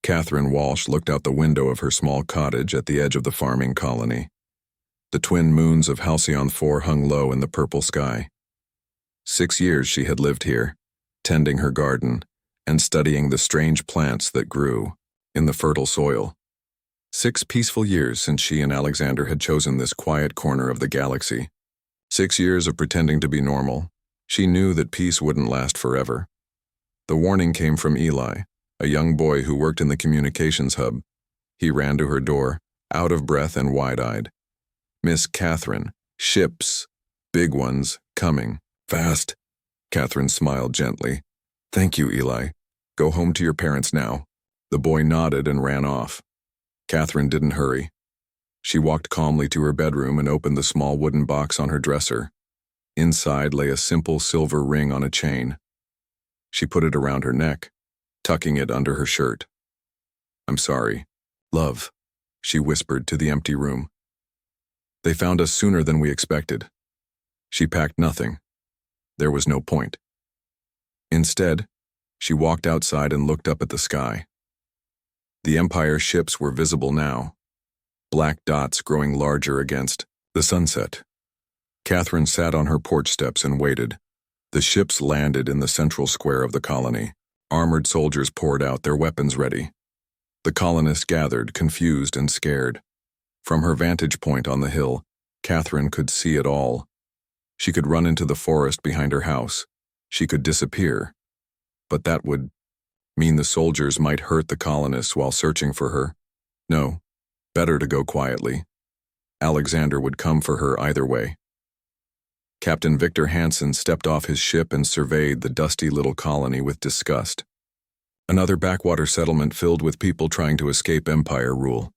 Catherine Walsh looked out the window of her small cottage at the edge of the farming colony. The twin moons of Halcyon 4 hung low in the purple sky. 6 years she had lived here, tending her garden and studying the strange plants that grew in the fertile soil. 6 peaceful years since she and Alexander had chosen this quiet corner of the galaxy. 6 years of pretending to be normal. She knew that peace wouldn't last forever. The warning came from Eli, a young boy who worked in the communications hub. He ran to her door, out of breath and wide-eyed. "Miss Catherine, ships, big ones, coming, fast." Catherine smiled gently. "Thank you, Eli. Go home to your parents now." The boy nodded and ran off. Catherine didn't hurry. She walked calmly to her bedroom and opened the small wooden box on her dresser. Inside lay a simple silver ring on a chain. She put it around her neck, tucking it under her shirt. "I'm sorry, love," she whispered to the empty room. "They found us sooner than we expected." She packed nothing. There was no point. Instead, she walked outside and looked up at the sky. The Empire ships were visible now, black dots growing larger against the sunset. Catherine sat on her porch steps and waited. The ships landed in the central square of the colony. Armored soldiers poured out, their weapons ready. The colonists gathered, confused and scared. From her vantage point on the hill, Catherine could see it all. She could run into the forest behind her house. She could disappear. But that would mean the soldiers might hurt the colonists while searching for her. No, better to go quietly. Alexander would come for her either way. Captain Victor Hansen stepped off his ship and surveyed the dusty little colony with disgust. Another backwater settlement filled with people trying to escape Empire rule.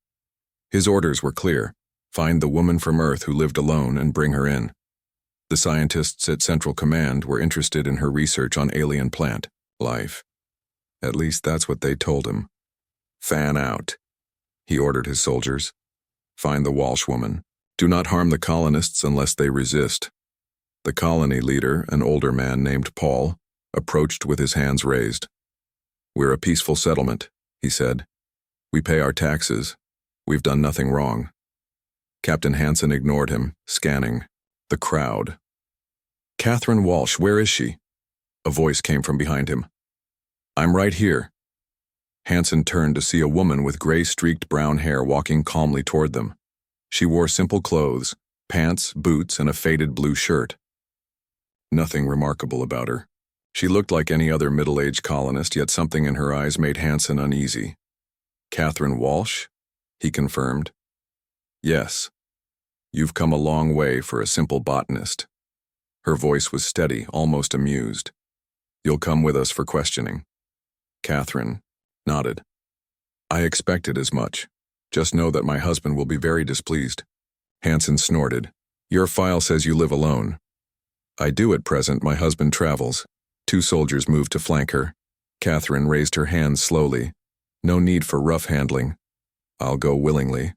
His orders were clear: find the woman from Earth who lived alone and bring her in. The scientists at Central Command were interested in her research on alien plant life. At least that's what they told him. "Fan out," he ordered his soldiers. "Find the Walsh woman. Do not harm the colonists unless they resist." The colony leader, an older man named Paul, approached with his hands raised. "We're a peaceful settlement," he said. "We pay our taxes. We've done nothing wrong." Captain Hansen ignored him, scanning the crowd. "Catherine Walsh, where is she?" A voice came from behind him. "I'm right here." Hansen turned to see a woman with gray-streaked brown hair walking calmly toward them. She wore simple clothes, pants, boots, and a faded blue shirt. Nothing remarkable about her. She looked like any other middle-aged colonist, yet something in her eyes made Hansen uneasy. "Catherine Walsh?" he confirmed. "Yes. You've come a long way for a simple botanist." Her voice was steady, almost amused. "You'll come with us for questioning." Catherine nodded. "I expected as much. Just know that my husband will be very displeased." Hansen snorted. "Your file says you live alone." "I do at present. My husband travels." 2 soldiers moved to flank her. Catherine raised her hands slowly. "No need for rough handling. I'll go willingly."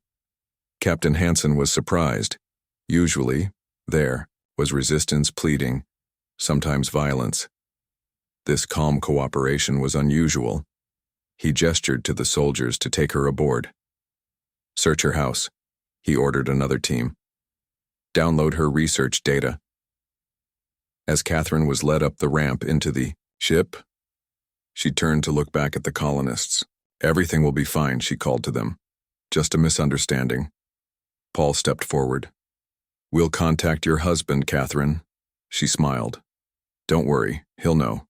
Captain Hansen was surprised. Usually, there was resistance, pleading, sometimes violence. This calm cooperation was unusual. He gestured to the soldiers to take her aboard. "Search her house," he ordered another team. "Download her research data." As Catherine was led up the ramp into the ship, she turned to look back at the colonists. "Everything will be fine," she called to them. "Just a misunderstanding." Paul stepped forward. "We'll contact your husband, Catherine." She smiled. "Don't worry, he'll know."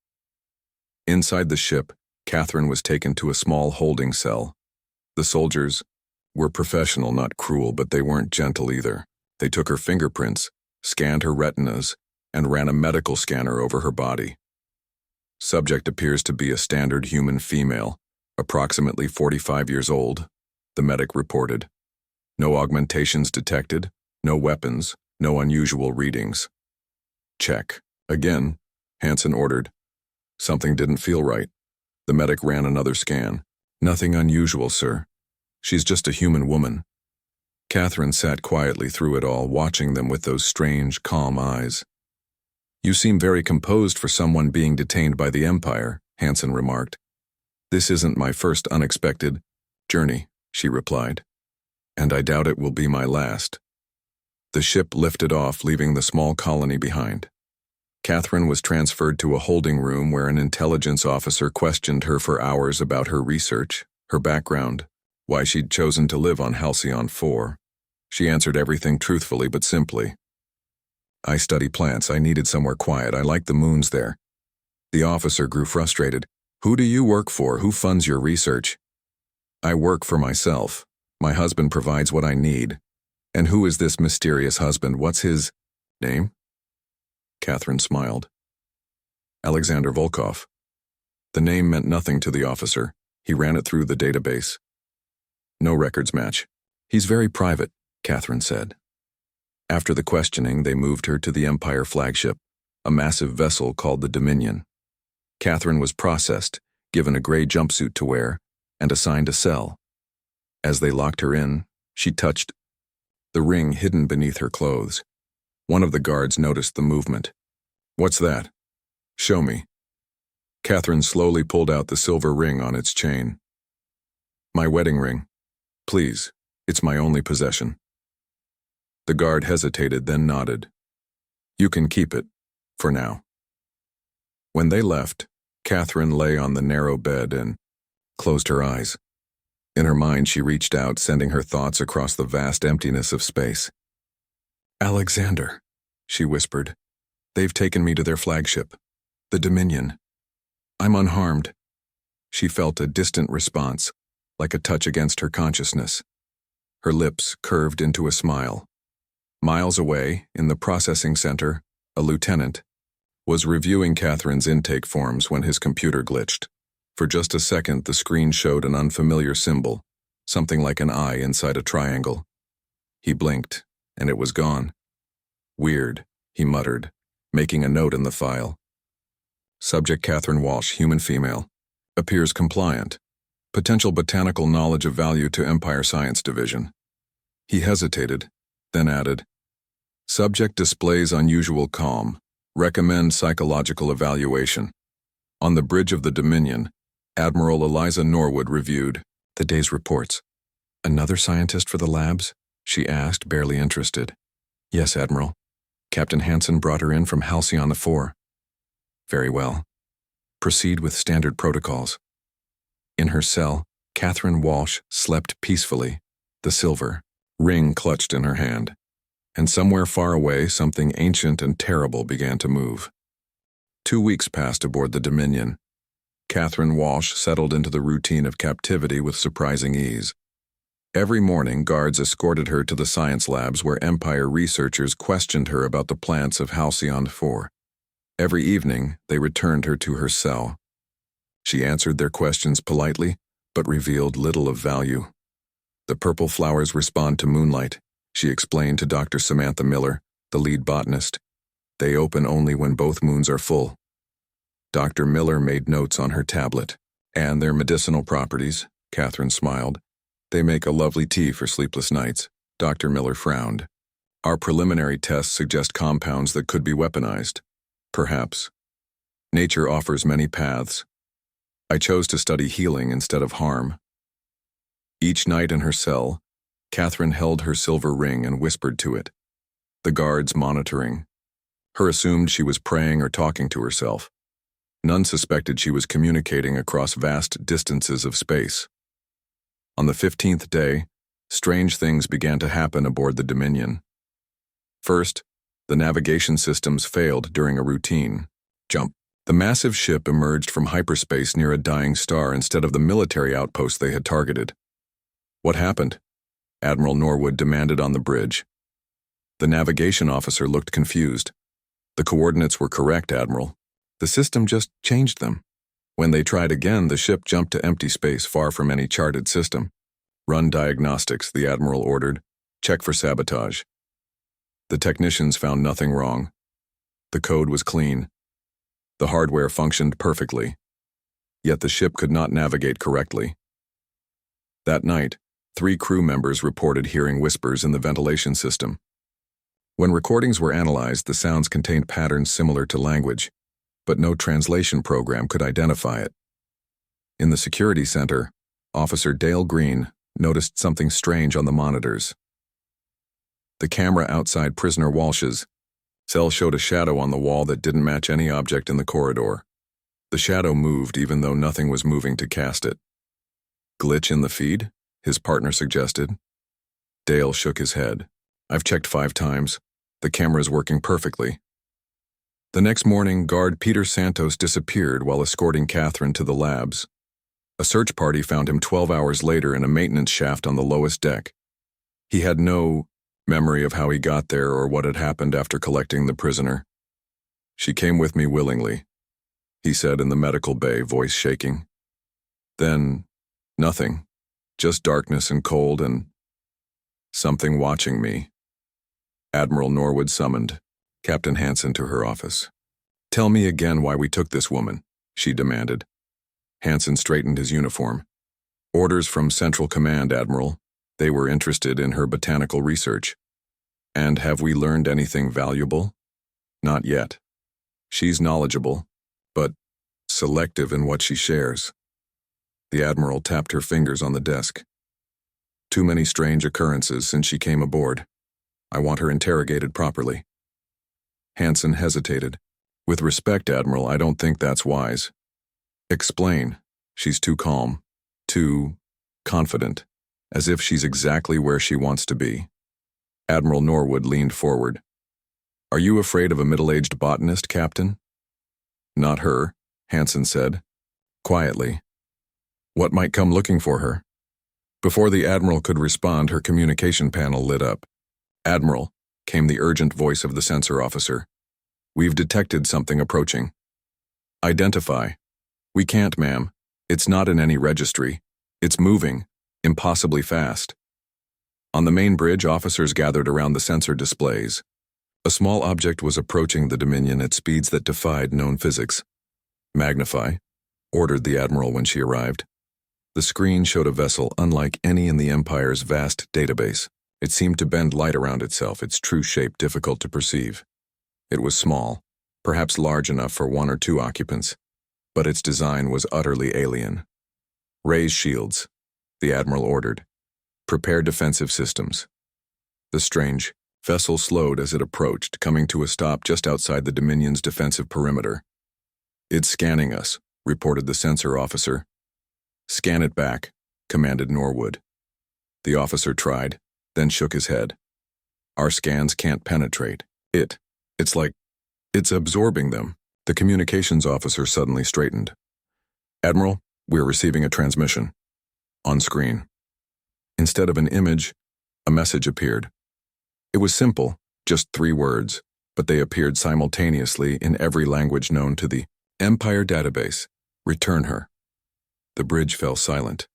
Inside the ship, Catherine was taken to a small holding cell. The soldiers were professional, not cruel, but they weren't gentle either. They took her fingerprints, scanned her retinas, and ran a medical scanner over her body. Subject appears to be a standard human female, approximately 45 years old, the medic reported. No augmentations detected, no weapons, no unusual readings. "Check. Again," Hansen ordered. Something didn't feel right. The medic ran another scan. "Nothing unusual, sir. She's just a human woman." Catherine sat quietly through it all, watching them with those strange, calm eyes. "You seem very composed for someone being detained by the Empire," Hansen remarked. "This isn't my first unexpected journey," she replied, "and I doubt it will be my last." The ship lifted off, leaving the small colony behind. Catherine was transferred to a holding room where an intelligence officer questioned her for hours about her research, her background, why she'd chosen to live on Halcyon 4. She answered everything truthfully but simply. "I study plants. I needed somewhere quiet. I like the moons there." The officer grew frustrated. "Who do you work for? Who funds your research?" "I work for myself. My husband provides what I need." "And who is this mysterious husband? What's his name?" Catherine smiled. "Alexander Volkov." The name meant nothing to the officer. He ran it through the database. "No records match." "He's very private," Catherine said. After the questioning, they moved her to the Empire flagship, a massive vessel called the Dominion. Catherine was processed, given a gray jumpsuit to wear, and assigned a cell. As they locked her in, she touched the ring hidden beneath her clothes. One of the guards noticed the movement. "What's that?" "Show me." Catherine slowly pulled out the silver ring on its chain. "My wedding ring. Please, it's my only possession." The guard hesitated, then nodded. "You can keep it, for now." When they left, Catherine lay on the narrow bed and closed her eyes. In her mind, she reached out, sending her thoughts across the vast emptiness of space. "Alexander," she whispered. "They've taken me to their flagship, the Dominion. I'm unharmed." She felt a distant response, like a touch against her consciousness. Her lips curved into a smile. Miles away, in the processing center, a lieutenant was reviewing Catherine's intake forms when his computer glitched. For just a second, the screen showed an unfamiliar symbol, something like an eye inside a triangle. He blinked, and it was gone. "Weird," he muttered, making a note in the file. Subject Catherine Walsh, human female. Appears compliant. Potential botanical knowledge of value to Empire Science Division. He hesitated, then added, "Subject displays unusual calm. Recommend psychological evaluation." On the bridge of the Dominion, Admiral Eliza Norwood reviewed the day's reports. "Another scientist for the labs?" she asked, barely interested. "Yes, Admiral. Captain Hansen brought her in from Halcyon 4. "Very well. Proceed with standard protocols." In her cell, Catherine Walsh slept peacefully, the silver ring clutched in her hand. And somewhere far away, something ancient and terrible began to move. 2 weeks passed aboard the Dominion. Catherine Walsh settled into the routine of captivity with surprising ease. Every morning, guards escorted her to the science labs where Empire researchers questioned her about the plants of Halcyon 4. Every evening, they returned her to her cell. She answered their questions politely, but revealed little of value. "The purple flowers respond to moonlight," she explained to Dr. Samantha Miller, the lead botanist. "They open only when both moons are full." Dr. Miller made notes on her tablet. "And their medicinal properties," Catherine smiled. "They make a lovely tea for sleepless nights." Dr. Miller frowned. "Our preliminary tests suggest compounds that could be weaponized." "Perhaps. Nature offers many paths. I chose to study healing instead of harm." Each night in her cell, Catherine held her silver ring and whispered to it. The guards monitoring her assumed she was praying or talking to herself. None suspected she was communicating across vast distances of space. On the 15th day, strange things began to happen aboard the Dominion. First, the navigation systems failed during a routine jump. The massive ship emerged from hyperspace near a dying star instead of the military outpost they had targeted. "What happened?" Admiral Norwood demanded on the bridge. The navigation officer looked confused. "The coordinates were correct, Admiral. The system just changed them. When they tried again, the ship jumped to empty space far from any charted system." "Run diagnostics," the Admiral ordered. "Check for sabotage." The technicians found nothing wrong. The code was clean. The hardware functioned perfectly. Yet the ship could not navigate correctly. That night, 3 crew members reported hearing whispers in the ventilation system. When recordings were analyzed, the sounds contained patterns similar to language, but no translation program could identify it. In the security center, Officer Dale Green noticed something strange on the monitors. The camera outside Prisoner Walsh's cell showed a shadow on the wall that didn't match any object in the corridor. The shadow moved even though nothing was moving to cast it. Glitch in the feed? His partner suggested. Dale shook his head. I've checked 5 times. The camera's working perfectly. The next morning, guard Peter Santos disappeared while escorting Catherine to the labs. A search party found him 12 hours later in a maintenance shaft on the lowest deck. He had no memory of how he got there or what had happened after collecting the prisoner. She came with me willingly, he said in the medical bay, voice shaking. Then, nothing. Just darkness and cold and something watching me. Admiral Norwood summoned Captain Hansen to her office. Tell me again why we took this woman, she demanded. Hansen straightened his uniform. Orders from Central Command, Admiral. They were interested in her botanical research. And have we learned anything valuable? Not yet. She's knowledgeable, but selective in what she shares. The Admiral tapped her fingers on the desk. Too many strange occurrences since she came aboard. I want her interrogated properly. Hansen hesitated. With respect, Admiral, I don't think that's wise. Explain. She's too calm, too confident, as if she's exactly where she wants to be. Admiral Norwood leaned forward. Are you afraid of a middle-aged botanist, Captain? Not her, Hansen said, quietly. What might come looking for her? Before the Admiral could respond, her communication panel lit up. Admiral, came the urgent voice of the sensor officer. We've detected something approaching. Identify. We can't, ma'am. It's not in any registry. It's moving, impossibly fast. On the main bridge, officers gathered around the sensor displays. A small object was approaching the Dominion at speeds that defied known physics. Magnify, ordered the Admiral when she arrived. The screen showed a vessel unlike any in the Empire's vast database. It seemed to bend light around itself, its true shape difficult to perceive. It was small, perhaps large enough for 1 or 2 occupants, but its design was utterly alien. Raise shields, the Admiral ordered. Prepare defensive systems. The strange vessel slowed as it approached, coming to a stop just outside the Dominion's defensive perimeter. It's scanning us, reported the sensor officer. Scan it back, commanded Norwood. The officer tried, then shook his head. Our scans can't penetrate. It's like it's absorbing them. The communications officer suddenly straightened. Admiral, we're receiving a transmission. On screen. Instead of an image, a message appeared. It was simple, just 3 words, but they appeared simultaneously in every language known to the Empire database. Return her. The bridge fell silent.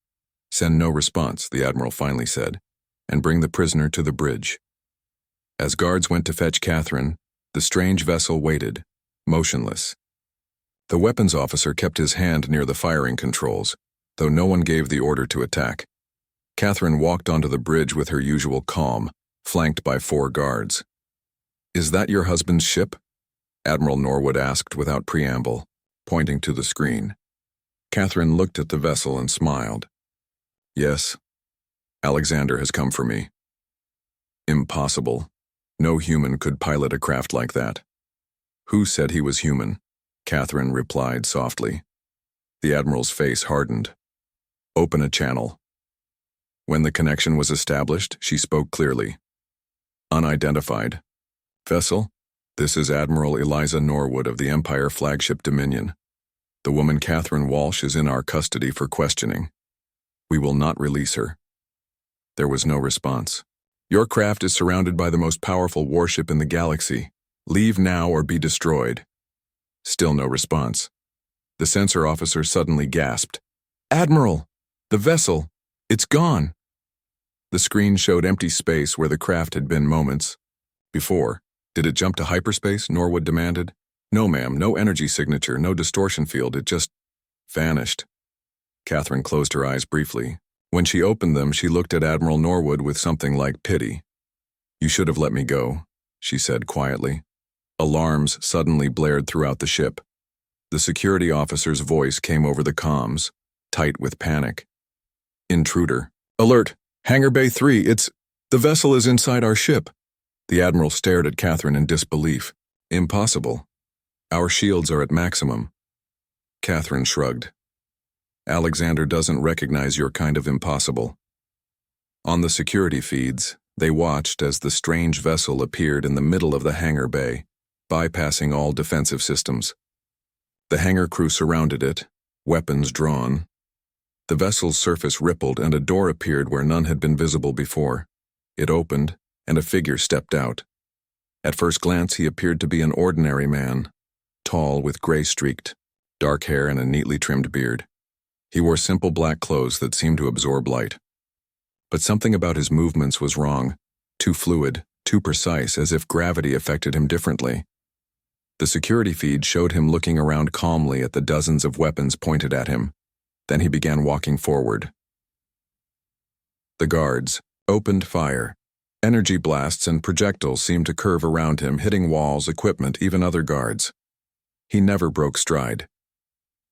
Send no response, the Admiral finally said, and bring the prisoner to the bridge. As guards went to fetch Catherine, the strange vessel waited, motionless. The weapons officer kept his hand near the firing controls, though no one gave the order to attack. Catherine walked onto the bridge with her usual calm, flanked by 4 guards. Is that your husband's ship? Admiral Norwood asked without preamble, pointing to the screen. Catherine looked at the vessel and smiled. Yes. Alexander has come for me. Impossible. No human could pilot a craft like that. Who said he was human? Catherine replied softly. The Admiral's face hardened. Open a channel. When the connection was established, she spoke clearly. Unidentified. Vessel, this is Admiral Eliza Norwood of the Empire flagship Dominion. The woman Catherine Walsh is in our custody for questioning. We will not release her. There was no response. Your craft is surrounded by the most powerful warship in the galaxy. Leave now or be destroyed. Still no response. The sensor officer suddenly gasped. Admiral! The vessel! It's gone! The screen showed empty space where the craft had been moments before. Did it jump to hyperspace? Norwood demanded. No, ma'am, no energy signature, no distortion field, it just vanished. Catherine closed her eyes briefly. When she opened them, she looked at Admiral Norwood with something like pity. You should have let me go, she said quietly. Alarms suddenly blared throughout the ship. The security officer's voice came over the comms. tight with panic. Intruder. Alert! Hangar Bay 3, the vessel is inside our ship. The Admiral stared at Catherine in disbelief. Impossible. Our shields are at maximum. Catherine shrugged. Alexander doesn't recognize your kind of impossible. On the security feeds, they watched as the strange vessel appeared in the middle of the hangar bay, bypassing all defensive systems. The hangar crew surrounded it, weapons drawn. The vessel's surface rippled and a door appeared where none had been visible before. It opened, and a figure stepped out. At first glance, he appeared to be an ordinary man, tall with gray-streaked, dark hair and a neatly trimmed beard. He wore simple black clothes that seemed to absorb light. But something about his movements was wrong, too fluid, too precise, as if gravity affected him differently. The security feed showed him looking around calmly at the dozens of weapons pointed at him. Then he began walking forward. The guards opened fire. Energy blasts and projectiles seemed to curve around him, hitting walls, equipment, even other guards. He never broke stride.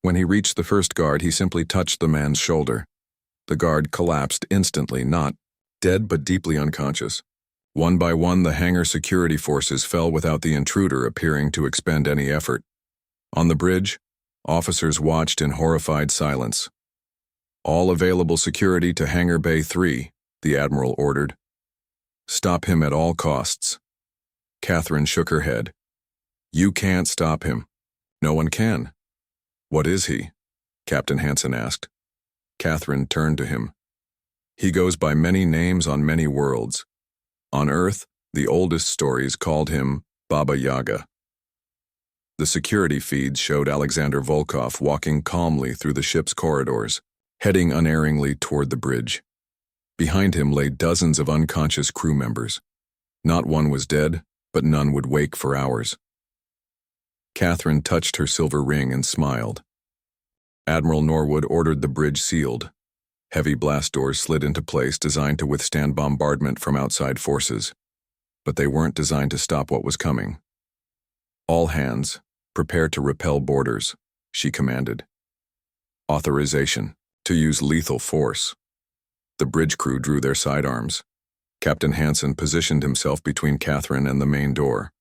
When he reached the first guard, he simply touched the man's shoulder. The guard collapsed instantly, not dead but deeply unconscious. One by one, the hangar security forces fell without the intruder appearing to expend any effort. On the bridge, officers watched in horrified silence. All available security to Hangar Bay 3, the Admiral ordered. Stop him at all costs. Catherine shook her head. You can't stop him. No one can. What is he? Captain Hansen asked. Catherine turned to him. He goes by many names on many worlds. On Earth, the oldest stories called him Baba Yaga. The security feeds showed Alexander Volkov walking calmly through the ship's corridors, heading unerringly toward the bridge. Behind him lay dozens of unconscious crew members. Not one was dead, but none would wake for hours. Catherine touched her silver ring and smiled. Admiral Norwood ordered the bridge sealed. Heavy blast doors slid into place designed to withstand bombardment from outside forces. But they weren't designed to stop what was coming. All hands, prepare to repel boarders, she commanded. Authorization to use lethal force. The bridge crew drew their sidearms. Captain Hansen positioned himself between Catherine and the main door.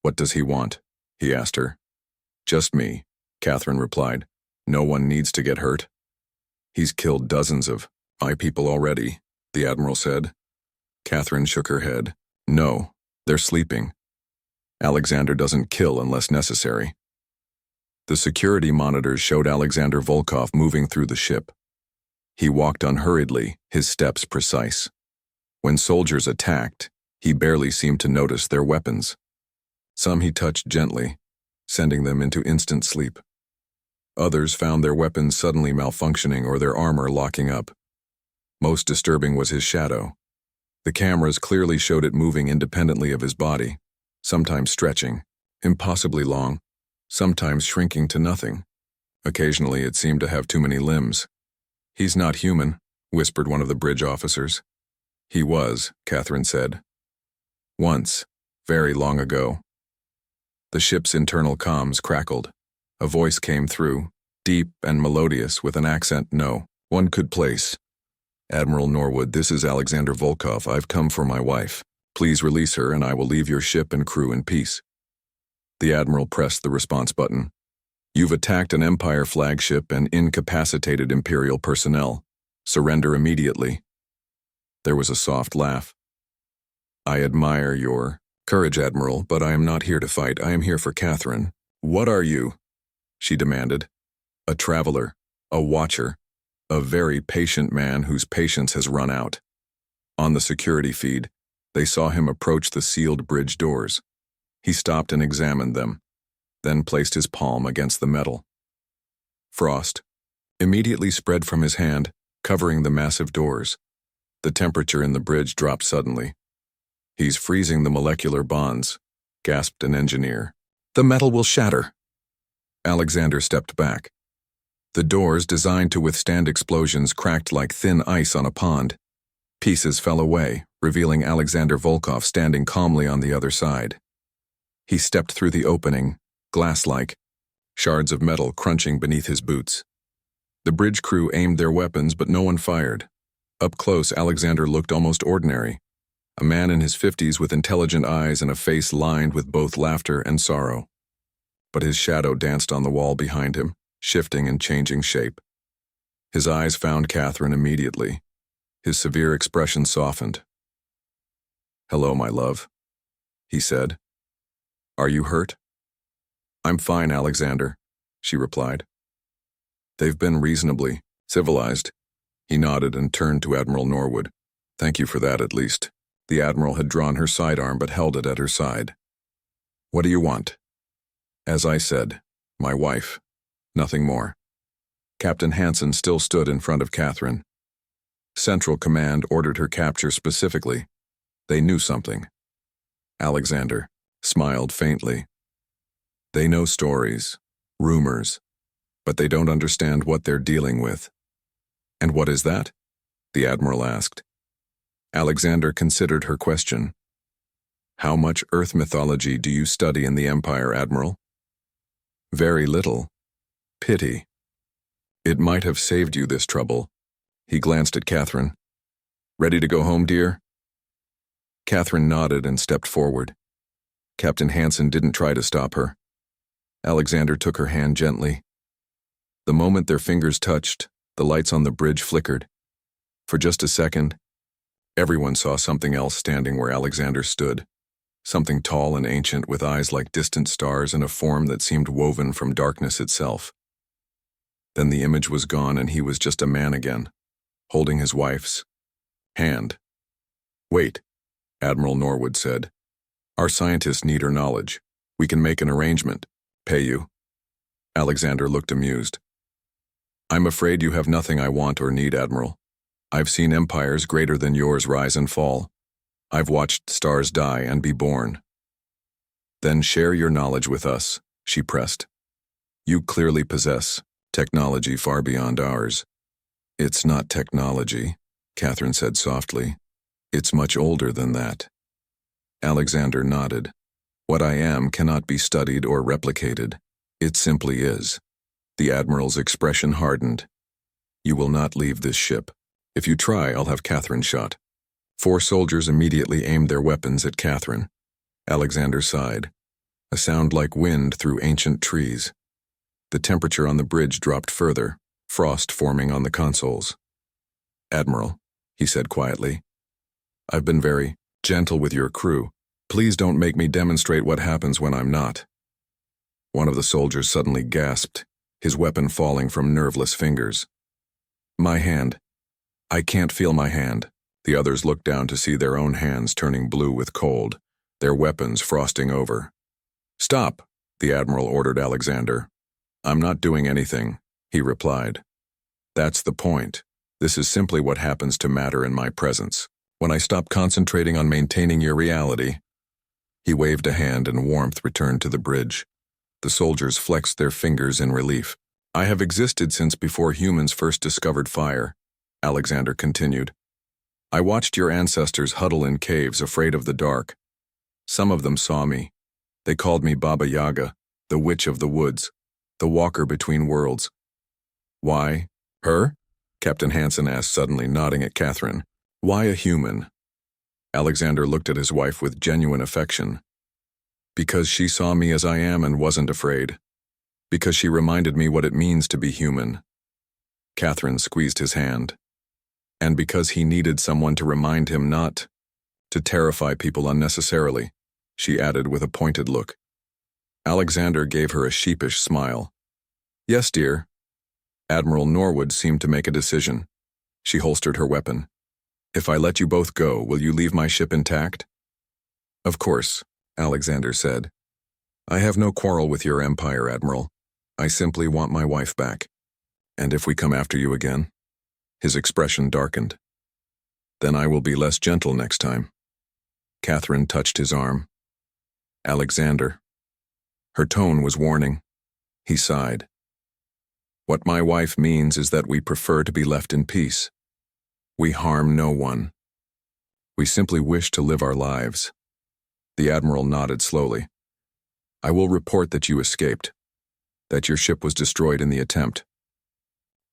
What does he want? He asked her. Just me, Catherine replied. No one needs to get hurt. He's killed dozens of my people already, the Admiral said. Catherine shook her head. No, they're sleeping. Alexander doesn't kill unless necessary. The security monitors showed Alexander Volkov moving through the ship. He walked unhurriedly, his steps precise. When soldiers attacked, he barely seemed to notice their weapons. Some he touched gently, sending them into instant sleep. Others found their weapons suddenly malfunctioning or their armor locking up. Most disturbing was his shadow. The cameras clearly showed it moving independently of his body, sometimes stretching, impossibly long, sometimes shrinking to nothing. Occasionally it seemed to have too many limbs. He's not human, whispered one of the bridge officers. He was, Catherine said. Once, very long ago. The ship's internal comms crackled. A voice came through, deep and melodious with an accent no one could place. Admiral Norwood, this is Alexander Volkov. I've come for my wife. Please release her and I will leave your ship and crew in peace. The Admiral pressed the response button. You've attacked an Empire flagship and incapacitated Imperial personnel. Surrender immediately. There was a soft laugh. I admire your courage, Admiral, but I am not here to fight. I am here for Catherine. What are you? She demanded. A traveler, a watcher, a very patient man whose patience has run out. On the security feed, they saw him approach the sealed bridge doors. He stopped and examined them, then placed his palm against the metal. Frost immediately spread from his hand, covering the massive doors. The temperature in the bridge dropped suddenly. He's freezing the molecular bonds, gasped an engineer. The metal will shatter. Alexander stepped back. The doors, designed to withstand explosions, cracked like thin ice on a pond. Pieces fell away, revealing Alexander Volkov standing calmly on the other side. He stepped through the opening, glass-like, shards of metal crunching beneath his boots. The bridge crew aimed their weapons, but no one fired. Up close, Alexander looked almost ordinary. A man in his 50s with intelligent eyes and a face lined with both laughter and sorrow. But his shadow danced on the wall behind him, shifting and changing shape. His eyes found Catherine immediately. His severe expression softened. "Hello, my love," he said. "Are you hurt?" "I'm fine, Alexander," she replied. "They've been reasonably civilized." He nodded and turned to Admiral Norwood. "Thank you for that, at least." The Admiral had drawn her sidearm but held it at her side. "What do you want?" "As I said, my wife. Nothing more." Captain Hansen still stood in front of Catherine. Central Command ordered her capture specifically. They knew something. Alexander smiled faintly. "They know stories, rumors, but they don't understand what they're dealing with." "And what is that?" the Admiral asked. Alexander considered her question. "How much Earth mythology do you study in the Empire, Admiral?" "Very little. Pity. It might have saved you this trouble." He glanced at Catherine. "Ready to go home, dear?" Catherine nodded and stepped forward. Captain Hansen didn't try to stop her. Alexander took her hand gently. The moment their fingers touched, the lights on the bridge flickered. For just a second, everyone saw something else standing where Alexander stood. Something tall and ancient with eyes like distant stars and a form that seemed woven from darkness itself. Then the image was gone and he was just a man again, holding his wife's hand. "Wait," Admiral Norwood said. "Our scientists need her knowledge. We can make an arrangement. Pay you." Alexander looked amused. "I'm afraid you have nothing I want or need, Admiral. I've seen empires greater than yours rise and fall. I've watched stars die and be born." "Then share your knowledge with us," she pressed. "You clearly possess technology far beyond ours." "It's not technology," Catherine said softly. "It's much older than that." Alexander nodded. "What I am cannot be studied or replicated. It simply is." The Admiral's expression hardened. "You will not leave this ship. If you try, I'll have Catherine shot." 4 soldiers immediately aimed their weapons at Catherine. Alexander sighed. A sound like wind through ancient trees. The temperature on the bridge dropped further, frost forming on the consoles. "Admiral," he said quietly, "I've been very gentle with your crew. Please don't make me demonstrate what happens when I'm not." One of the soldiers suddenly gasped, his weapon falling from nerveless fingers. "My hand. I can't feel my hand." The others looked down to see their own hands turning blue with cold, their weapons frosting over. "Stop," the Admiral ordered Alexander. "I'm not doing anything," he replied. "That's the point. This is simply what happens to matter in my presence. When I stop concentrating on maintaining your reality." He waved a hand and warmth returned to the bridge. The soldiers flexed their fingers in relief. "I have existed since before humans first discovered fire," Alexander continued. "I watched your ancestors huddle in caves afraid of the dark. Some of them saw me. They called me Baba Yaga, the witch of the woods, the walker between worlds." "Why? Her?" Captain Hansen asked suddenly, nodding at Catherine. "Why a human?" Alexander looked at his wife with genuine affection. "Because she saw me as I am and wasn't afraid. Because she reminded me what it means to be human." Catherine squeezed his hand. "And because he needed someone to remind him not to terrify people unnecessarily," she added with a pointed look. Alexander gave her a sheepish smile. "Yes, dear." Admiral Norwood seemed to make a decision. She holstered her weapon. "If I let you both go, will you leave my ship intact?" "Of course," Alexander said. "I have no quarrel with your empire, Admiral. I simply want my wife back. And if we come after you again?" His expression darkened. "Then I will be less gentle next time." Catherine touched his arm. "Alexander." Her tone was warning. He sighed. "What my wife means is that we prefer to be left in peace. We harm no one. We simply wish to live our lives." The Admiral nodded slowly. "I will report that you escaped, that your ship was destroyed in the attempt."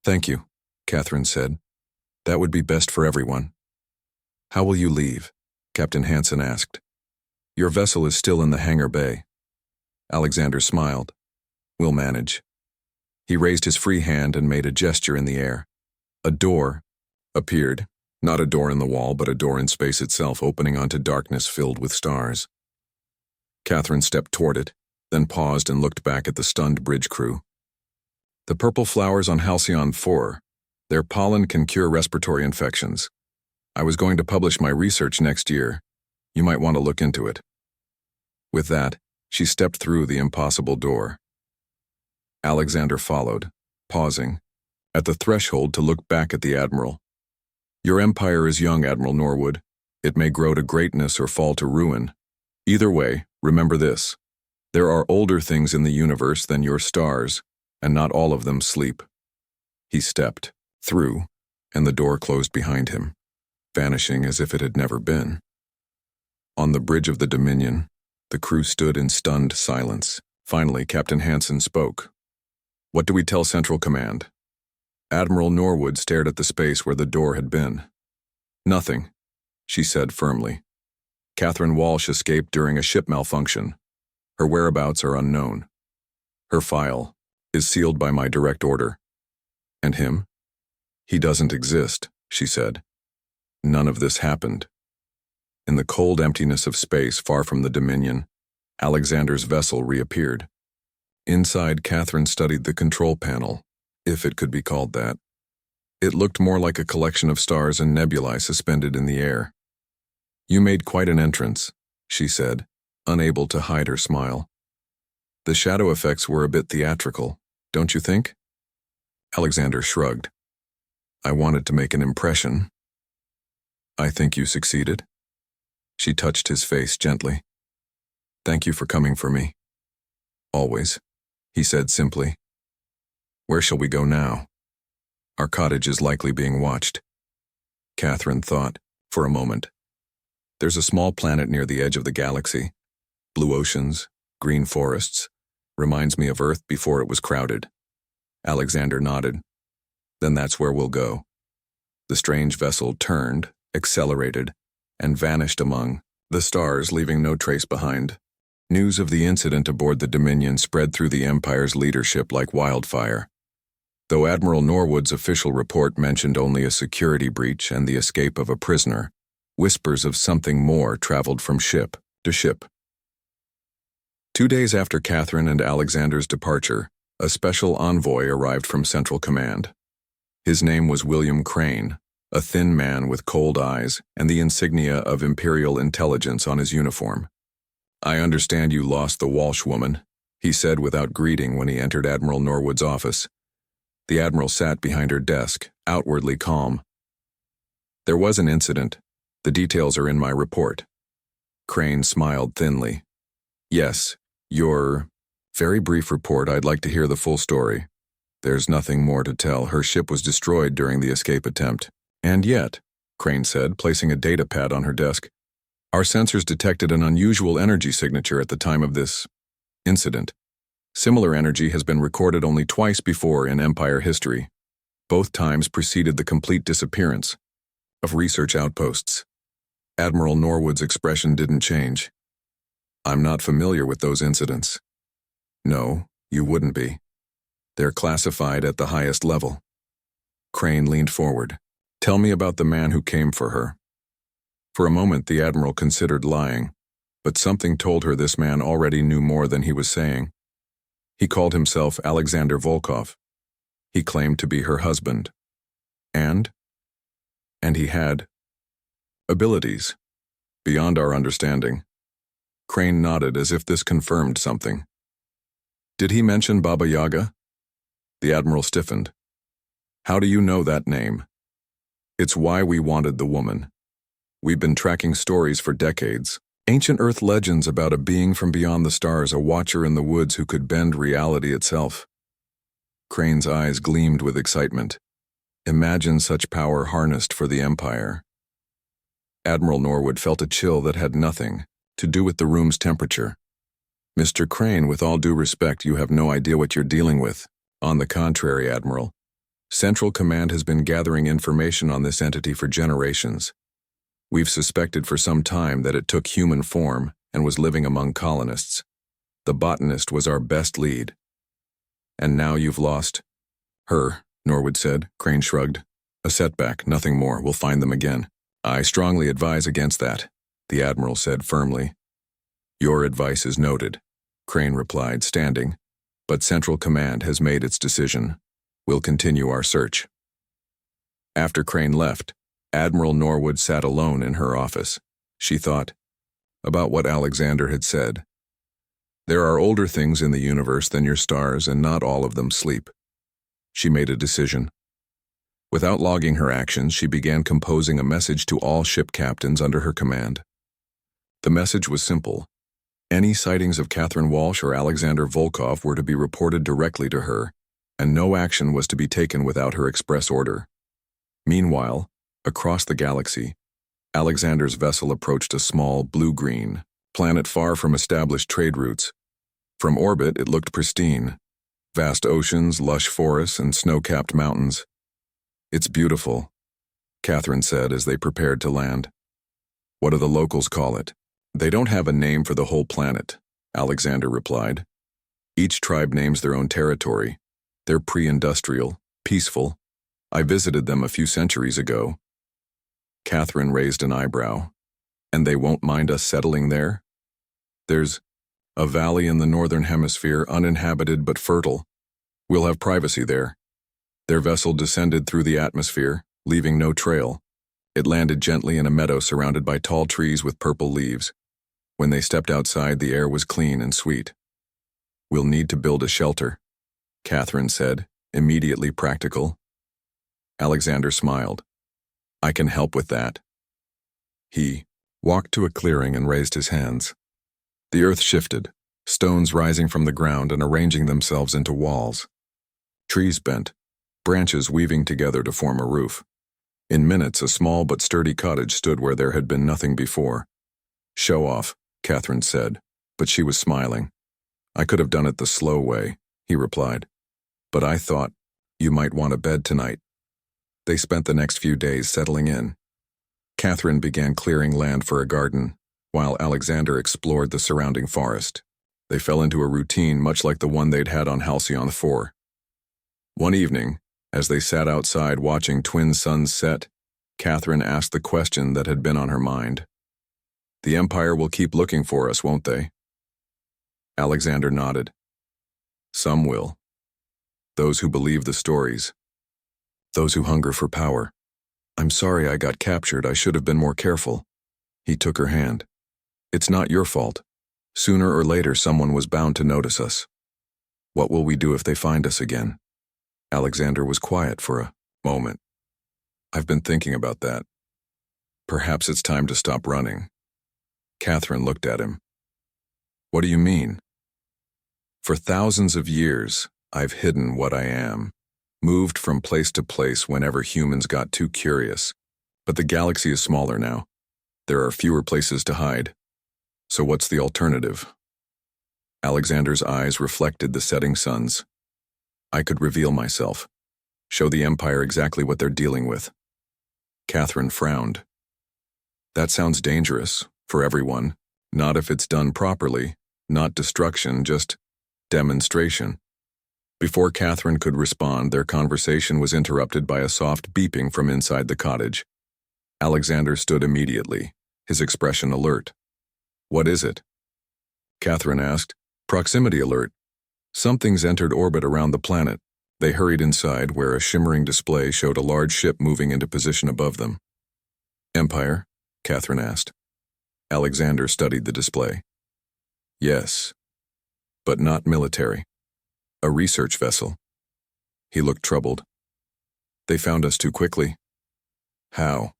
Thank you, Catherine said. That would be best for everyone. How will you leave? Captain Hansen asked. Your vessel is still in the hangar bay. Alexander smiled. We'll manage. He raised his free hand and made a gesture in the air. A door appeared, not a door in the wall, but a door in space itself, opening onto darkness filled with stars. Catherine stepped toward it, then paused and looked back at the stunned bridge crew. The purple flowers on Halcyon 4, their pollen can cure respiratory infections. I was going to publish my research next year. You might want to look into it. With that, she stepped through the impossible door. Alexander followed, pausing, at the threshold to look back at the Admiral. Your empire is young, Admiral Norwood. It may grow to greatness or fall to ruin. Either way, remember this. There are older things in the universe than your stars, and not all of them sleep. He stepped through, and the door closed behind him, vanishing as if it had never been. On the bridge of the Dominion, the crew stood in stunned silence. Finally, Captain Hansen spoke. What do we tell Central Command? Admiral Norwood stared at the space where the door had been. Nothing, she said firmly. Catherine Walsh escaped during a ship malfunction. Her whereabouts are unknown. Her file is sealed by my direct order. And him? He doesn't exist, she said. None of this happened. In the cold emptiness of space far from the Dominion, Alexander's vessel reappeared. Inside, Catherine studied the control panel, if it could be called that. It looked more like a collection of stars and nebulae suspended in the air. You made quite an entrance, she said, unable to hide her smile. The shadow effects were a bit theatrical, don't you think? Alexander shrugged. I wanted to make an impression. I think you succeeded. She touched his face gently. Thank you for coming for me. Always, he said simply. Where shall we go now? Our cottage is likely being watched. Catherine thought, for a moment. There's a small planet near the edge of the galaxy. Blue oceans, green forests. Reminds me of Earth before it was crowded. Alexander nodded. Then that's where we'll go. The strange vessel turned, accelerated, and vanished among the stars, leaving no trace behind. News of the incident aboard the Dominion spread through the Empire's leadership like wildfire. Though Admiral Norwood's official report mentioned only a security breach and the escape of a prisoner, whispers of something more traveled from ship to ship. 2 days after Catherine and Alexander's departure, a special envoy arrived from Central Command. His name was William Crane, a thin man with cold eyes and the insignia of Imperial intelligence on his uniform. I understand you lost the Walsh woman, he said without greeting when he entered Admiral Norwood's office. The Admiral sat behind her desk, outwardly calm. There was an incident. The details are in my report. Crane smiled thinly. Yes, your very brief report. I'd like to hear the full story. There's nothing more to tell. Her ship was destroyed during the escape attempt. And yet, Crane said, placing a data pad on her desk, our sensors detected an unusual energy signature at the time of this incident. Similar energy has been recorded only twice before in Empire history. Both times preceded the complete disappearance of research outposts. Admiral Norwood's expression didn't change. I'm not familiar with those incidents. No, you wouldn't be. They're classified at the highest level. Crane leaned forward. Tell me about the man who came for her. For a moment, the Admiral considered lying, but something told her this man already knew more than he was saying. He called himself Alexander Volkov. He claimed to be her husband. And he had abilities beyond our understanding. Crane nodded as if this confirmed something. Did he mention Baba Yaga? The Admiral stiffened. How do you know that name? It's why we wanted the woman. We've been tracking stories for decades. Ancient Earth legends about a being from beyond the stars, a watcher in the woods who could bend reality itself. Crane's eyes gleamed with excitement. Imagine such power harnessed for the Empire. Admiral Norwood felt a chill that had nothing to do with the room's temperature. Mr. Crane, with all due respect, you have no idea what you're dealing with. On the contrary, Admiral, Central Command has been gathering information on this entity for generations. We've suspected for some time that it took human form and was living among colonists. The botanist was our best lead. And now you've lost her, Norwood said. Crane shrugged. A setback, nothing more. We'll find them again. I strongly advise against that, the Admiral said firmly. Your advice is noted, Crane replied, standing. But Central Command has made its decision. We'll continue our search. After Crane left, Admiral Norwood sat alone in her office. She thought about what Alexander had said. There are older things in the universe than your stars, and not all of them sleep. She made a decision. Without logging her actions, she began composing a message to all ship captains under her command. The message was simple. Any sightings of Catherine Walsh or Alexander Volkov were to be reported directly to her, and no action was to be taken without her express order. Meanwhile, across the galaxy, Alexander's vessel approached a small, blue-green planet far from established trade routes. From orbit, it looked pristine. Vast oceans, lush forests, and snow-capped mountains. It's beautiful, Catherine said as they prepared to land. What do the locals call it? They don't have a name for the whole planet, Alexander replied. Each tribe names their own territory. They're pre-industrial, peaceful. I visited them a few centuries ago. Catherine raised an eyebrow. And they won't mind us settling there? There's a valley in the northern hemisphere, uninhabited but fertile. We'll have privacy there. Their vessel descended through the atmosphere, leaving no trail. It landed gently in a meadow surrounded by tall trees with purple leaves. When they stepped outside, the air was clean and sweet. We'll need to build a shelter, Catherine said, immediately practical. Alexander smiled. I can help with that. He walked to a clearing and raised his hands. The earth shifted, stones rising from the ground and arranging themselves into walls. Trees bent, branches weaving together to form a roof. In minutes, a small but sturdy cottage stood where there had been nothing before. Show off, Catherine said, but she was smiling. I could have done it the slow way, he replied. But I thought you might want a bed tonight. They spent the next few days settling in. Catherine began clearing land for a garden, while Alexander explored the surrounding forest. They fell into a routine much like the one they'd had on Halcyon 4. One evening, as they sat outside watching twin suns set, Catherine asked the question that had been on her mind. The Empire will keep looking for us, won't they? Alexander nodded. Some will. Those who believe the stories. Those who hunger for power. I'm sorry I got captured. I should have been more careful. He took her hand. It's not your fault. Sooner or later, someone was bound to notice us. What will we do if they find us again? Alexander was quiet for a moment. I've been thinking about that. Perhaps it's time to stop running. Catherine looked at him. What do you mean? For thousands of years, I've hidden what I am, moved from place to place whenever humans got too curious. But the galaxy is smaller now. There are fewer places to hide. So what's the alternative? Alexander's eyes reflected the setting suns. I could reveal myself, show the Empire exactly what they're dealing with. Catherine frowned. That sounds dangerous, for everyone. Not if it's done properly, not destruction, just demonstration. Before Catherine could respond, their conversation was interrupted by a soft beeping from inside the cottage. Alexander stood immediately, his expression alert. What is it? Catherine asked. Proximity alert. Something's entered orbit around the planet. They hurried inside, where a shimmering display showed a large ship moving into position above them. Empire? Catherine asked. Alexander studied the display. Yes, but not military. A research vessel. He looked troubled. They found us too quickly. How?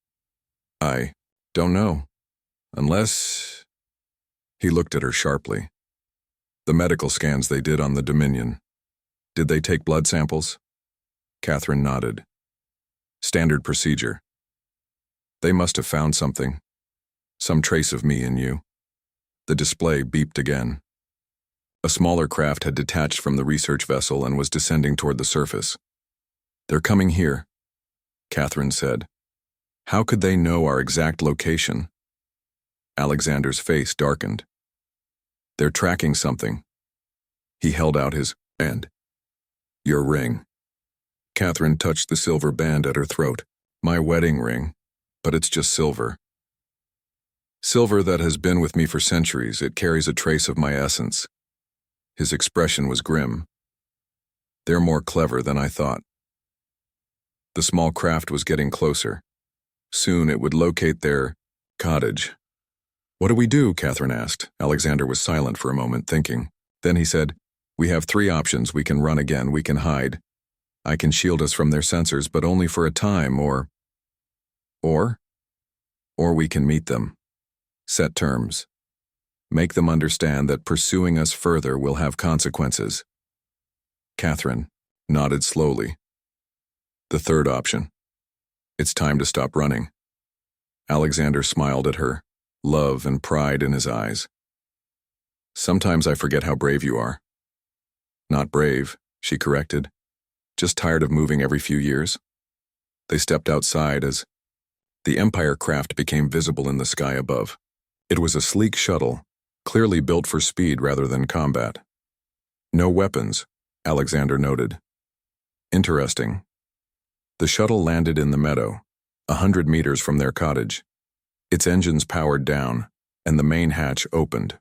I don't know. Unless... He looked at her sharply. The medical scans they did on the Dominion. Did they take blood samples? Catherine nodded. Standard procedure. They must have found something. Some trace of me in you. The display beeped again. A smaller craft had detached from the research vessel and was descending toward the surface. They're coming here, Catherine said. How could they know our exact location? Alexander's face darkened. They're tracking something. He held out his hand. Your ring. Catherine touched the silver band at her throat. My wedding ring, but it's just silver. Silver that has been with me for centuries, it carries a trace of my essence. His expression was grim. They're more clever than I thought. The small craft was getting closer. Soon it would locate their cottage. What do we do? Catherine asked. Alexander was silent for a moment, thinking. Then he said, we have 3 options. We can run again, we can hide. I can shield us from their sensors, but only for a time, or we can meet them. Set terms. Make them understand that pursuing us further will have consequences. Catherine nodded slowly. The 3rd option. It's time to stop running. Alexander smiled at her, love and pride in his eyes. Sometimes I forget how brave you are. Not brave, she corrected. Just tired of moving every few years. They stepped outside as the Empire craft became visible in the sky above. It was a sleek shuttle, clearly built for speed rather than combat. No weapons, Alexander noted. Interesting. The shuttle landed in the meadow, 100 meters from their cottage. Its engines powered down, and the main hatch opened.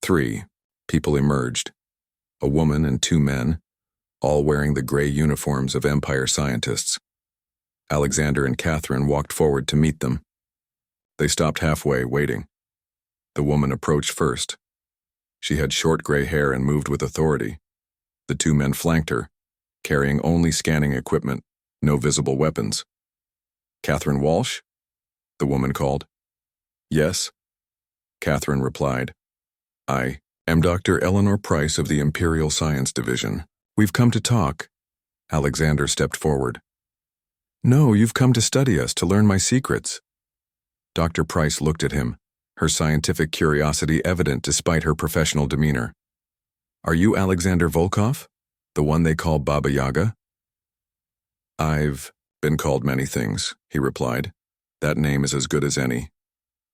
3 people emerged, a woman and 2 men, all wearing the gray uniforms of Empire scientists. Alexander and Catherine walked forward to meet them. They stopped halfway, waiting. The woman approached first. She had short gray hair and moved with authority. The 2 men flanked her, carrying only scanning equipment, no visible weapons. Catherine Walsh? The woman called. Yes, Catherine replied. I am Dr. Eleanor Price of the Imperial Science Division. We've come to talk. Alexander stepped forward. No, you've come to study us, to learn my secrets. Dr. Price looked at him, her scientific curiosity evident despite her professional demeanor. Are you Alexander Volkov, the one they call Baba Yaga? I've been called many things, he replied. That name is as good as any.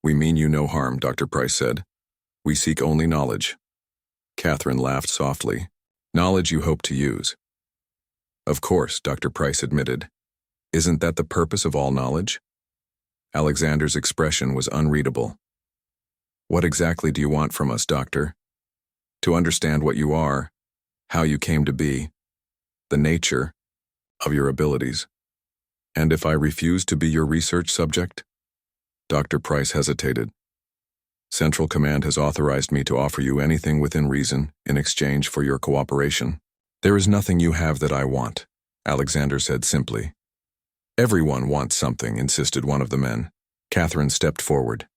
We mean you no harm, Dr. Price said. We seek only knowledge. Catherine laughed softly. Knowledge you hope to use. Of course, Dr. Price admitted. Isn't that the purpose of all knowledge? Alexander's expression was unreadable. What exactly do you want from us, Doctor? To understand what you are, how you came to be, the nature of your abilities. And if I refuse to be your research subject? Dr. Price hesitated. Central Command has authorized me to offer you anything within reason in exchange for your cooperation. There is nothing you have that I want, Alexander said simply. Everyone wants something, insisted one of the men. Catherine stepped forward.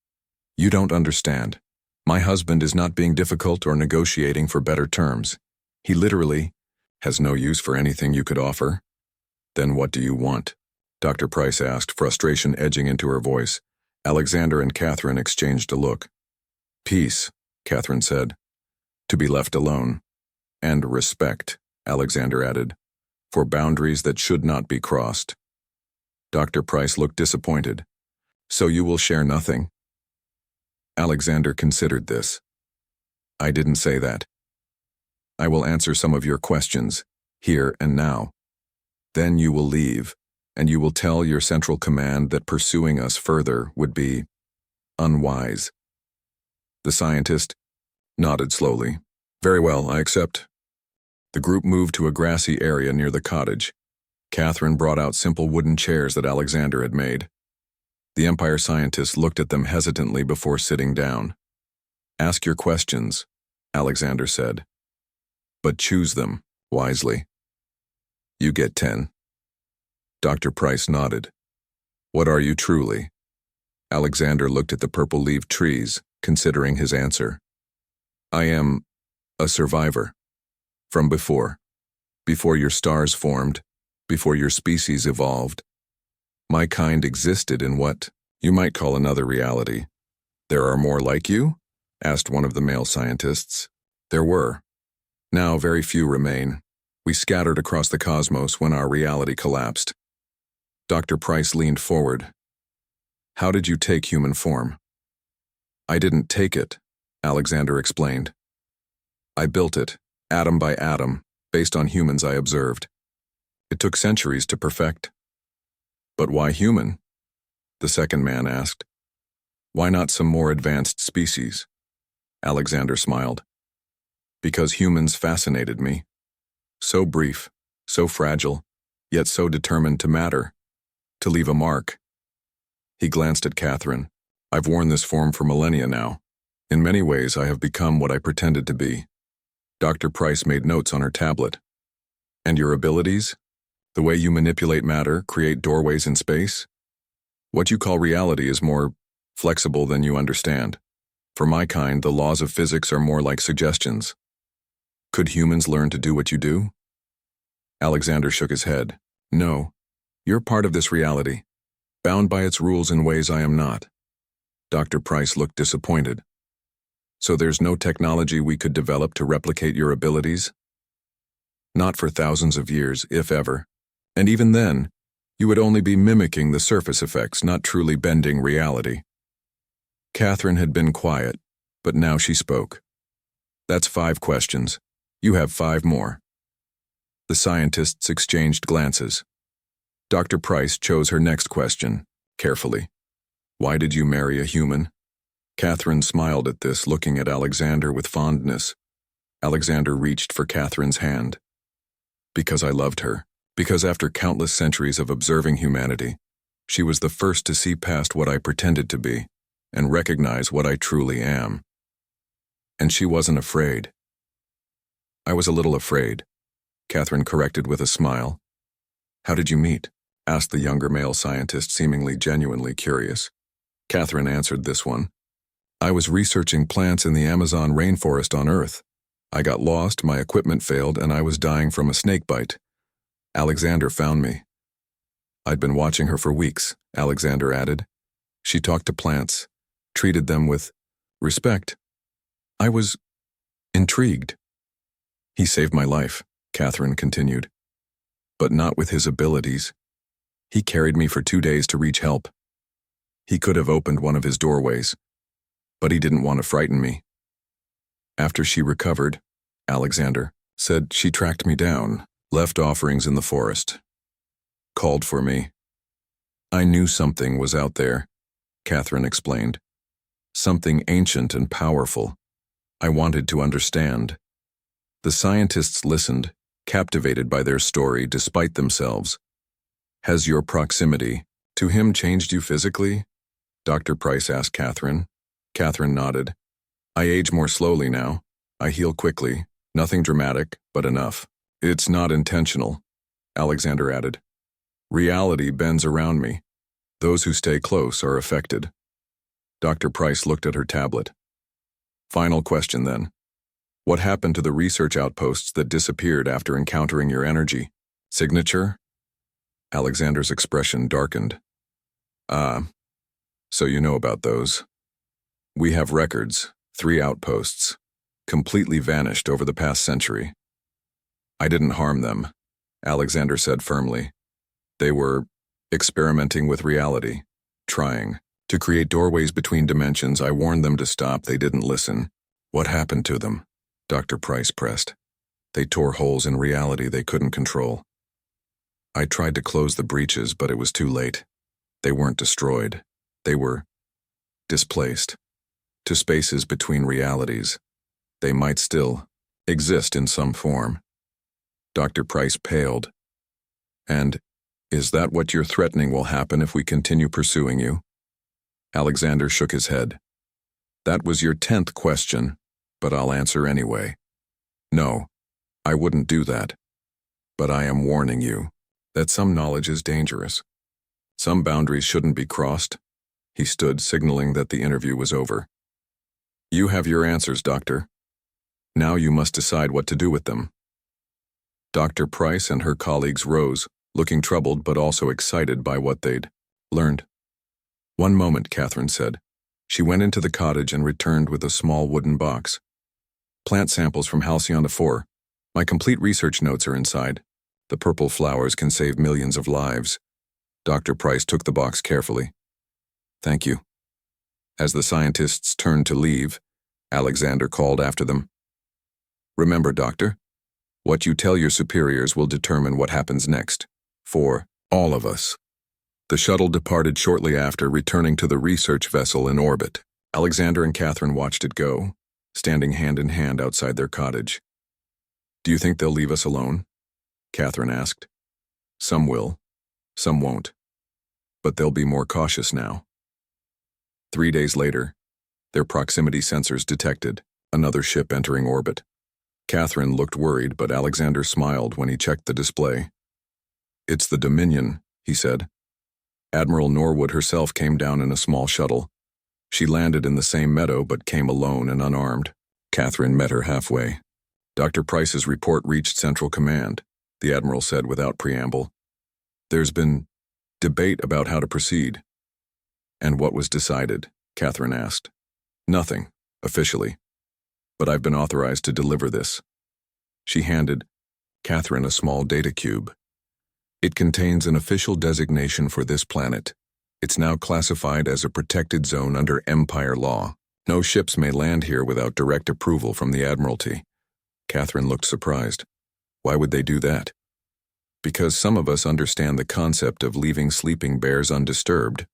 You don't understand. My husband is not being difficult or negotiating for better terms. He literally has no use for anything you could offer. Then what do you want? Dr. Price asked, frustration edging into her voice. Alexander and Catherine exchanged a look. Peace, Catherine said. To be left alone. And respect, Alexander added, for boundaries that should not be crossed. Dr. Price looked disappointed. So you will share nothing? Alexander considered this. I didn't say that. I will answer some of your questions, here and now. Then you will leave, and you will tell your Central Command that pursuing us further would be unwise. The scientist nodded slowly. Very well, I accept. The group moved to a grassy area near the cottage. Catherine brought out simple wooden chairs that Alexander had made. The Empire scientist looked at them hesitantly before sitting down. Ask your questions, Alexander said. But choose them wisely. You get 10. Dr. Price nodded. What are you truly? Alexander looked at the purple-leaved trees, considering his answer. I am a survivor. From before. Before your stars formed. Before your species evolved. My kind existed in what you might call another reality. There are more like you? Asked one of the male scientists. There were. Now very few remain. We scattered across the cosmos when our reality collapsed. Dr. Price leaned forward. How did you take human form? I didn't take it, Alexander explained. I built it, atom by atom, based on humans I observed. It took centuries to perfect. But why human? The second man asked. Why not some more advanced species? Alexander smiled. Because humans fascinated me. So brief, so fragile, yet so determined to matter, to leave a mark. He glanced at Catherine. I've worn this form for millennia now. In many ways, I have become what I pretended to be. Dr. Price made notes on her tablet. And your abilities? The way you manipulate matter, create doorways in space? What you call reality is more flexible than you understand. For my kind, the laws of physics are more like suggestions. Could humans learn to do what you do? Alexander shook his head. No. You're part of this reality, bound by its rules in ways I am not. Dr. Price looked disappointed. So there's no technology we could develop to replicate your abilities? Not for thousands of years, if ever. And even then, you would only be mimicking the surface effects, not truly bending reality. Catherine had been quiet, but now she spoke. That's 5 questions. You have 5 more. The scientists exchanged glances. Dr. Price chose her next question, carefully. Why did you marry a human? Catherine smiled at this, looking at Alexander with fondness. Alexander reached for Catherine's hand. Because I loved her. Because after countless centuries of observing humanity, she was the first to see past what I pretended to be and recognize what I truly am. And she wasn't afraid. I was a little afraid, Catherine corrected with a smile. How did you meet? Asked the younger male scientist, seemingly genuinely curious. Catherine answered this one. I was researching plants in the Amazon rainforest on Earth. I got lost, my equipment failed, and I was dying from a snake bite. Alexander found me. I'd been watching her for weeks, Alexander added. She talked to plants, treated them with respect. I was intrigued. He saved my life, Catherine continued. But not with his abilities. He carried me for 2 days to reach help. He could have opened one of his doorways, but he didn't want to frighten me. After she recovered, Alexander said she tracked me down, left offerings in the forest, called for me. I knew something was out there, Catherine explained. Something ancient and powerful. I wanted to understand. The scientists listened, captivated by their story despite themselves. Has your proximity to him changed you physically? Dr. Price asked Catherine. Catherine nodded. I age more slowly now. I heal quickly. Nothing dramatic, but enough. It's not intentional, Alexander added. Reality bends around me. Those who stay close are affected. Dr. Price looked at her tablet. Final question then. What happened to the research outposts that disappeared after encountering your energy? Signature? Alexander's expression darkened. So you know about those. We have records, 3 outposts, completely vanished over the past century. I didn't harm them, Alexander said firmly. They were experimenting with reality, trying to create doorways between dimensions. I warned them to stop. They didn't listen. What happened to them? Dr. Price pressed. They tore holes in reality they couldn't control. I tried to close the breaches, but it was too late. They weren't destroyed. They were displaced to spaces between realities. They might still exist in some form. Dr. Price paled. And is that what you're threatening will happen if we continue pursuing you? Alexander shook his head. That was your 10th question, but I'll answer anyway. No, I wouldn't do that. But I am warning you that some knowledge is dangerous. Some boundaries shouldn't be crossed. He stood, signaling that the interview was over. You have your answers, Doctor. Now you must decide what to do with them. Dr. Price and her colleagues rose, looking troubled but also excited by what they'd learned. One moment, Catherine said. She went into the cottage and returned with a small wooden box. Plant samples from Halcyon 4. My complete research notes are inside. The purple flowers can save millions of lives. Dr. Price took the box carefully. Thank you. As the scientists turned to leave, Alexander called after them. Remember, Doctor, what you tell your superiors will determine what happens next. For all of us. The shuttle departed shortly after, returning to the research vessel in orbit. Alexander and Catherine watched it go, standing hand in hand outside their cottage. Do you think they'll leave us alone? Catherine asked. Some will, some won't. But they'll be more cautious now. 3 days later, their proximity sensors detected another ship entering orbit. Catherine looked worried, but Alexander smiled when he checked the display. It's the Dominion, he said. Admiral Norwood herself came down in a small shuttle. She landed in the same meadow but came alone and unarmed. Catherine met her halfway. Dr. Price's report reached Central Command, the Admiral said without preamble. There's been debate about how to proceed. And what was decided? Catherine asked. Nothing, officially. But I've been authorized to deliver this. She handed Catherine a small data cube. It contains an official designation for this planet. It's now classified as a protected zone under Empire law. No ships may land here without direct approval from the Admiralty. Catherine looked surprised. Why would they do that? Because some of us understand the concept of leaving sleeping bears undisturbed,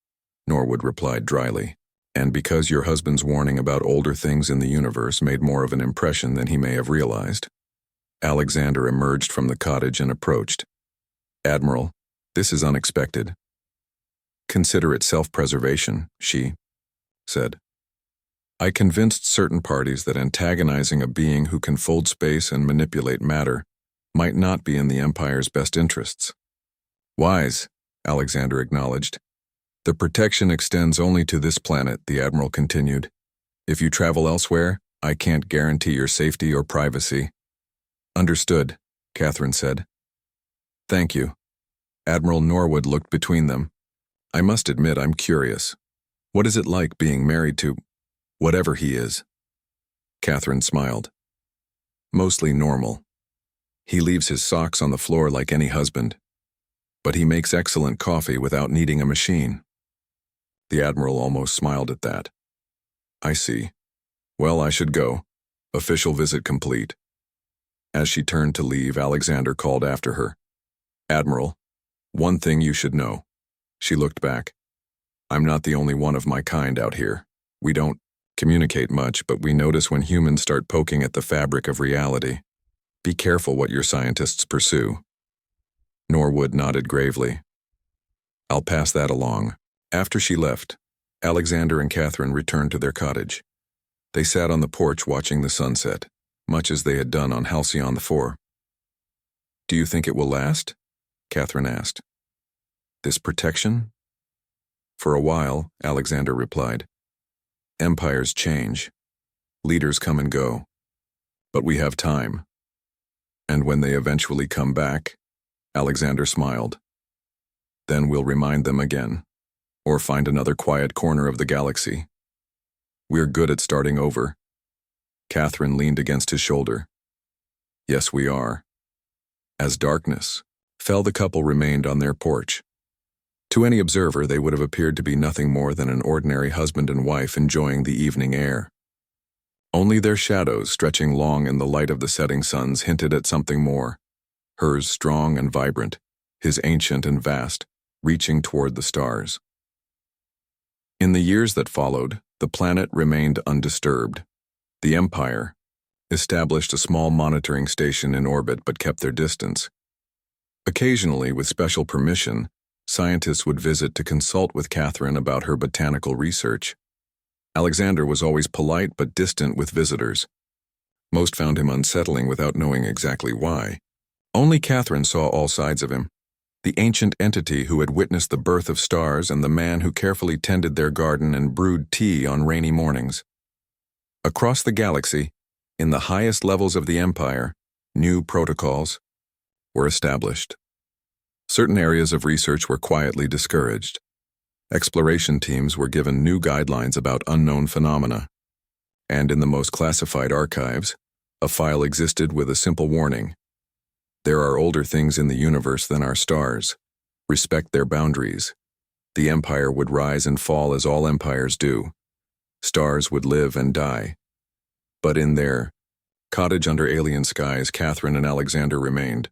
Norwood replied dryly. And because your husband's warning about older things in the universe made more of an impression than he may have realized. Alexander emerged from the cottage and approached. Admiral, this is unexpected. Consider it self-preservation, she said. I convinced certain parties that antagonizing a being who can fold space and manipulate matter might not be in the Empire's best interests. Wise, Alexander acknowledged. The protection extends only to this planet, the Admiral continued. If you travel elsewhere, I can't guarantee your safety or privacy. Understood, Catherine said. Thank you. Admiral Norwood looked between them. I must admit I'm curious. What is it like being married to whatever he is? Catherine smiled. Mostly normal. He leaves his socks on the floor like any husband. But he makes excellent coffee without needing a machine. The Admiral almost smiled at that. I see. Well, I should go. Official visit complete. As she turned to leave, Alexander called after her. Admiral, one thing you should know. She looked back. I'm not the only one of my kind out here. We don't communicate much, but we notice when humans start poking at the fabric of reality. Be careful what your scientists pursue. Norwood nodded gravely. I'll pass that along. After she left, Alexander and Catherine returned to their cottage. They sat on the porch watching the sunset, much as they had done on Halcyon IV. Do you think it will last? Catherine asked. This protection? For a while, Alexander replied. Empires change. Leaders come and go. But we have time. And when they eventually come back, Alexander smiled. Then we'll remind them again. Or find another quiet corner of the galaxy. We're good at starting over. Catherine leaned against his shoulder. Yes, we are. As darkness fell, the couple remained on their porch. To any observer, they would have appeared to be nothing more than an ordinary husband and wife enjoying the evening air. Only their shadows, stretching long in the light of the setting suns, hinted at something more. Hers strong and vibrant, his ancient and vast, reaching toward the stars. In the years that followed, the planet remained undisturbed. The Empire established a small monitoring station in orbit but kept their distance. Occasionally, with special permission, scientists would visit to consult with Catherine about her botanical research. Alexander was always polite but distant with visitors. Most found him unsettling without knowing exactly why. Only Catherine saw all sides of him. The ancient entity who had witnessed the birth of stars and the man who carefully tended their garden and brewed tea on rainy mornings. Across the galaxy, in the highest levels of the Empire, new protocols were established. Certain areas of research were quietly discouraged. Exploration teams were given new guidelines about unknown phenomena. And in the most classified archives, A file existed with a simple warning. There are older things in the universe than our stars. Respect their boundaries. The empire would rise and fall as all empires do. Stars would live and die. But in their cottage under alien skies, Catherine and Alexander remained,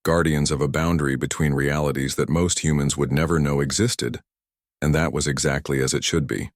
guardians of a boundary between realities that most humans would never know existed. And that was exactly as it should be.